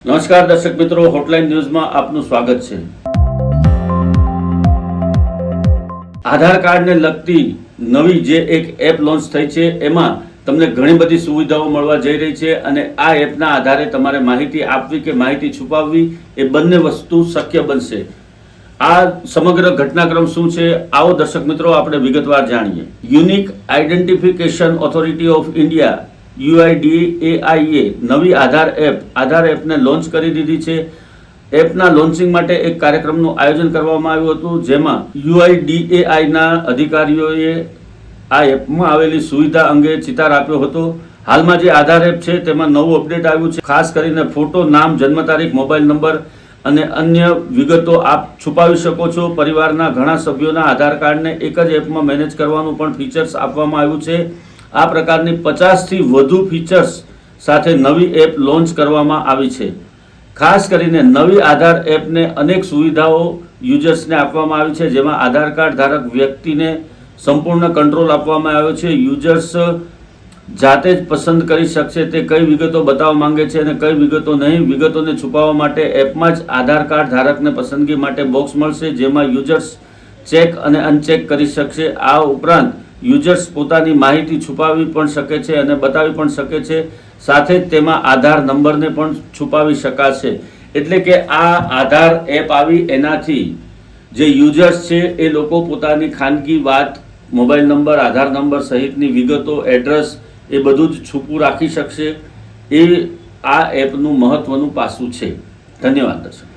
નમસ્કાર દર્શક મિત્રો, હોટલાઇન ન્યૂઝમાં આપનું સ્વાગત છે। આધાર કાર્ડને લગતી નવી જે એક એપ લોન્ચ થઈ છે એમાં તમને ઘણી બધી સુવિધાઓ મળવા જઈ રહી છે અને આ એપના આધારે તમારે માહિતી આપવી કે માહિતી છુપાવવી એ બંને વસ્તુ શક્ય બનશે। આ સમગ્ર ઘટનાક્રમ શું છે આવો દર્શક મિત્રો આપણે વિગતવાર જાણીએ। Unique identification authority of India UIDAI નવી આધાર એપને લોન્ચ કરી દીધી છે। એપના લોન્ચિંગ માટે એક કાર્યક્રમનું આયોજન કરવામાં આવ્યું હતું જેમાં UIDAIના અધિકારીઓએ આ એપમાં આવેલી સુવિધા અંગે ચિતાર આપ્યો હતો। હાલમાં જે આધાર એપ છે તેમાં નવું અપડેટ આવ્યું છે। ખાસ કરીને ફોટો, નામ, જન્મ તારીખ, મોબાઈલ નંબર અને અન્ય વિગતો આપ છુપાવી શકો છો। પરિવારના ઘણા સભ્યોના આધાર કાર્ડને એક જ એપમાં મેનેજ કરવાનું પણ ફીચર્સ આપવામાં આવ્યું છે। આ પ્રકારની 50થી વધુ ફીચર્સ સાથે નવી એપ લોન્ચ કરવામાં આવી છે। ખાસ કરીને નવી આધાર એપને અનેક સુવિધાઓ યુઝર્સને આપવામાં આવી છે જેમાં આધાર કાર્ડ ધારક વ્યક્તિને સંપૂર્ણ કંટ્રોલ આપવામાં આવ્યો છે। યુઝર્સ જાતે જ પસંદ કરી શકશે તે કઈ વિગતો બતાવવા માંગે છે અને કઈ વિગતો નહીં। વિગતોને છુપાવવા માટે એપમાં જ આધાર કાર્ડ ધારકને પસંદગી માટે બોક્સ મળશે જેમાં યુઝર્સ ચેક અને અનચેક કરી શકશે। આ ઉપરાંત યુઝર્સ પોતાની માહિતી છુપાવી પણ શકે છે અને બતાવી પણ શકે છે, સાથે જ તેમાં આધાર નંબરને પણ છુપાવી શકાશે। એટલે કે આ આધાર એપ આવી એનાથી જે યુઝર્સ છે એ લોકો પોતાની ખાનગી વાત, મોબાઈલ નંબર, આધાર નંબર સહિતની વિગતો, એડ્રેસ એ બધું જ છુપું રાખી શકશે। એ આ એપનું મહત્વનું પાસું છે। ધન્યવાદ દર્શક।